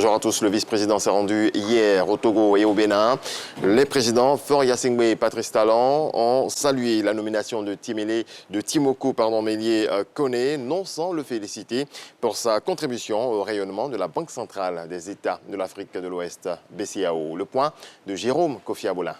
Bonjour à tous. Le vice-président s'est rendu hier au Togo et au Bénin. Les présidents Faure Gnassingbé et Patrice Talon ont salué la nomination de Timoko Mélié Koné, non sans le féliciter pour sa contribution au rayonnement de la Banque centrale des États de l'Afrique de l'Ouest, BCAO. Le point de Jérôme Kofi Abolin.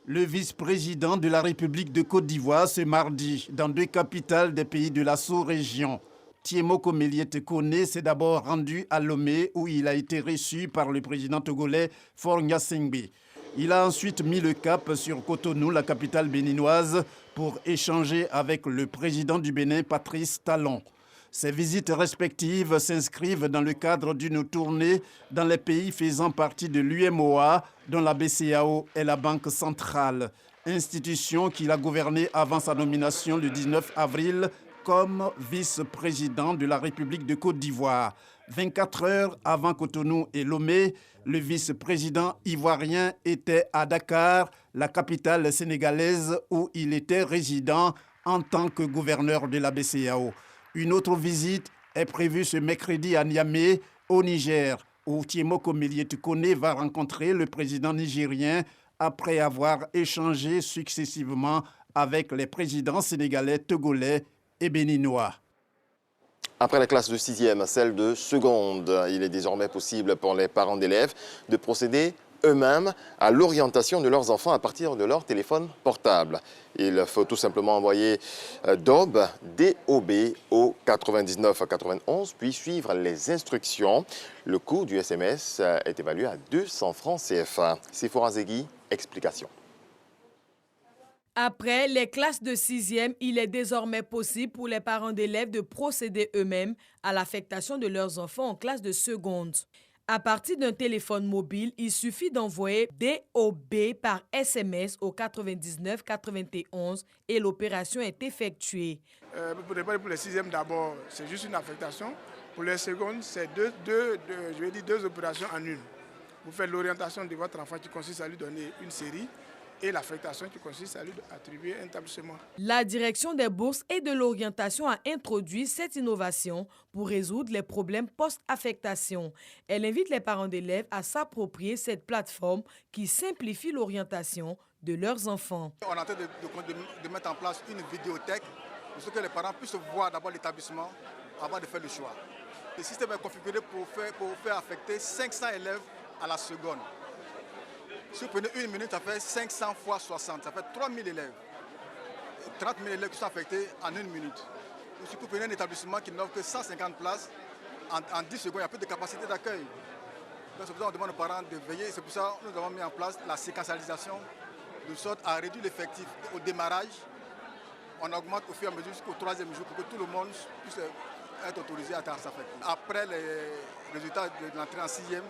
Le vice-président de la République de Côte d'Ivoire ce mardi dans 2 capitales des pays de la sous-région. Timoko Mélié Koné s'est d'abord rendu à Lomé où il a été reçu par le président togolais Faure Gnassingbé. Il a ensuite mis le cap sur Cotonou, la capitale béninoise, pour échanger avec le président du Bénin, Patrice Talon. Ces visites respectives s'inscrivent dans le cadre d'une tournée dans les pays faisant partie de l'UMOA, dont la BCAO est la Banque centrale, institution qu'il a gouvernée avant sa nomination le 19 avril comme vice-président de la République de Côte d'Ivoire. 24 heures avant Cotonou et Lomé, le vice-président ivoirien était à Dakar, la capitale sénégalaise où il était résident en tant que gouverneur de la BCAO. Une autre visite est prévue ce mercredi à Niamey, au Niger, où Timoko Mélié Koné va rencontrer le président nigérien après avoir échangé successivement avec les présidents sénégalais, togolais et béninois. Après la classe de 6e, celle de seconde, il est désormais possible pour les parents d'élèves de procéder eux-mêmes à l'orientation de leurs enfants à partir de leur téléphone portable. Il faut tout simplement envoyer DOB au 99 91, puis suivre les instructions. Le coût du SMS est évalué à 200 francs CFA. Sephora Zegui, explication. Après les classes de 6e, il est désormais possible pour les parents d'élèves de procéder eux-mêmes à l'affectation de leurs enfants en classe de seconde. À partir d'un téléphone mobile, il suffit d'envoyer DOB par SMS au 99 91 et l'opération est effectuée. Pour les 6e d'abord, c'est juste une affectation. Pour les secondes, c'est deux opérations en une. Vous faites l'orientation de votre enfant qui consiste à lui donner une série et l'affectation qui consiste à lui attribuer un établissement. La direction des bourses et de l'orientation a introduit cette innovation pour résoudre les problèmes post-affectation. Elle invite les parents d'élèves à s'approprier cette plateforme qui simplifie l'orientation de leurs enfants. On est en train de mettre en place une vidéothèque pour que les parents puissent voir d'abord l'établissement avant de faire le choix. Le système est configuré pour faire affecter 500 élèves à la seconde. Si vous prenez 1 minute, ça fait 500 fois 60, ça fait 3000 élèves. 30 000 élèves qui sont affectés en 1 minute. Donc, si vous prenez un établissement qui n'offre que 150 places, en 10 secondes, il n'y a plus de capacité d'accueil. Donc c'est pour ça qu'on demande aux parents de veiller. C'est pour ça que nous avons mis en place la séquentialisation, de sorte à réduire l'effectif. Au démarrage, on augmente au fur et à mesure jusqu'au 3e jour pour que tout le monde puisse être autorisé à s'affecter. Après les résultats de l'entrée en 6e,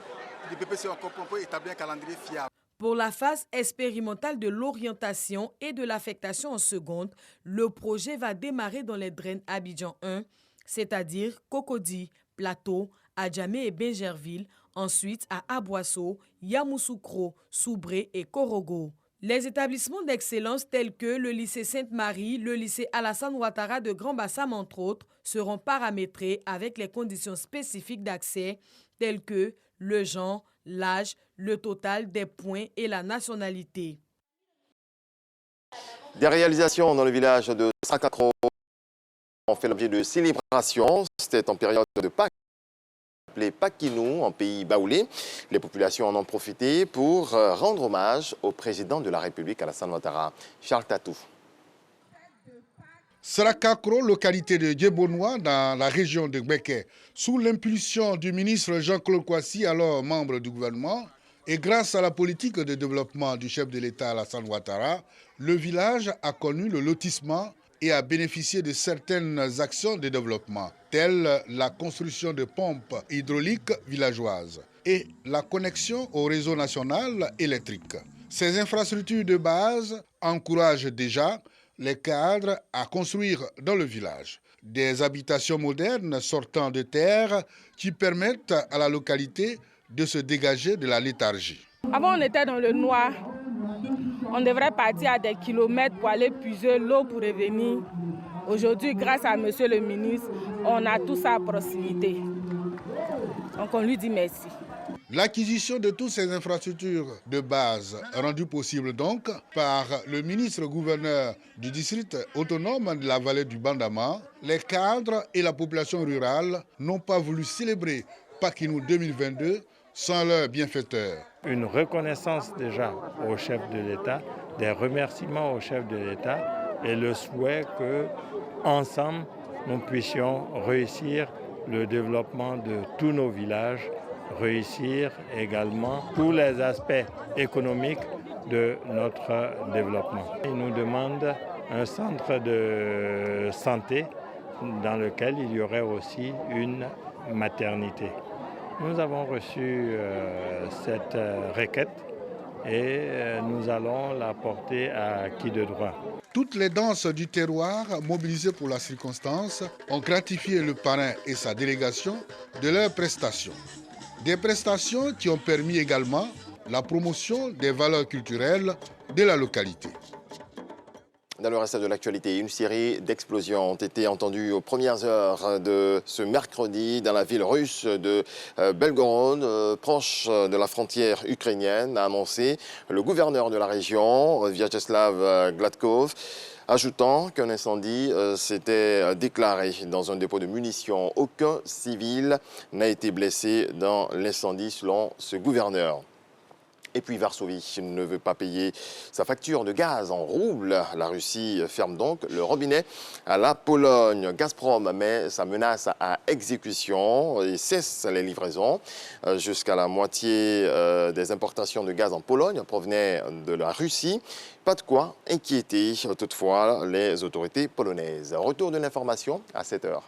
le BPC peut établir un calendrier fiable. Pour la phase expérimentale de l'orientation et de l'affectation en seconde, le projet va démarrer dans les draines Abidjan 1, c'est-à-dire Cocody, Plateau, Adjamé et Bingerville, ensuite à Aboisseau, Yamoussoukro, Soubré et Korogo. Les établissements d'excellence tels que le lycée Sainte-Marie, le lycée Alassane Ouattara de Grand-Bassam, entre autres, seront paramétrés avec les conditions spécifiques d'accès telles que le genre, l'âge, le total des points et la nationalité. Des réalisations dans le village de Sakakro ont fait l'objet de célébrations. C'était en période de Pâques, appelé Pakinou, en pays baoulé. Les populations en ont profité pour rendre hommage au président de la République, Alassane Ouattara. Charles Tatou. Sakakro, localité de Djebonois dans la région de Gbeke, sous l'impulsion du ministre Jean-Claude Kouassi, alors membre du gouvernement, et grâce à la politique de développement du chef de l'État Alassane Ouattara, le village a connu le lotissement et a bénéficié de certaines actions de développement, telles la construction de pompes hydrauliques villageoises et la connexion au réseau national électrique. Ces infrastructures de base encouragent déjà les cadres à construire dans le village des habitations modernes sortant de terre qui permettent à la localité de se dégager de la léthargie. Avant, on était dans le noir. On devrait partir à des kilomètres pour aller puiser l'eau pour revenir. Aujourd'hui, grâce à monsieur le ministre, on a tout ça à proximité. Donc on lui dit merci. L'acquisition de toutes ces infrastructures de base, rendue possible donc par le ministre-gouverneur du district autonome de la vallée du Bandama, les cadres et la population rurale n'ont pas voulu célébrer Pakinou 2022 sans leur bienfaiteur. Une reconnaissance déjà au chef de l'État, des remerciements au chef de l'État et le souhait que, ensemble, nous puissions réussir le développement de tous nos villages, réussir également tous les aspects économiques de notre développement. Il nous demande un centre de santé dans lequel il y aurait aussi une maternité. Nous avons reçu cette requête et nous allons la porter à qui de droit. Toutes les danses du terroir mobilisées pour la circonstance ont gratifié le parrain et sa délégation de leurs prestations. Des prestations qui ont permis également la promotion des valeurs culturelles de la localité. Dans le reste de l'actualité, une série d'explosions ont été entendues aux premières heures de ce mercredi dans la ville russe de Belgorod, proche de la frontière ukrainienne, a annoncé le gouverneur de la région, Vyacheslav Gladkov, ajoutant qu'un incendie s'était déclaré dans un dépôt de munitions. Aucun civil n'a été blessé dans l'incendie selon ce gouverneur. Et puis Varsovie ne veut pas payer sa facture de gaz en roubles. La Russie ferme donc le robinet à la Pologne. Gazprom met sa menace à exécution et cesse les livraisons. Jusqu'à la moitié des importations de gaz en Pologne provenaient de la Russie. Pas de quoi inquiéter toutefois les autorités polonaises. Retour de l'information à 7 h.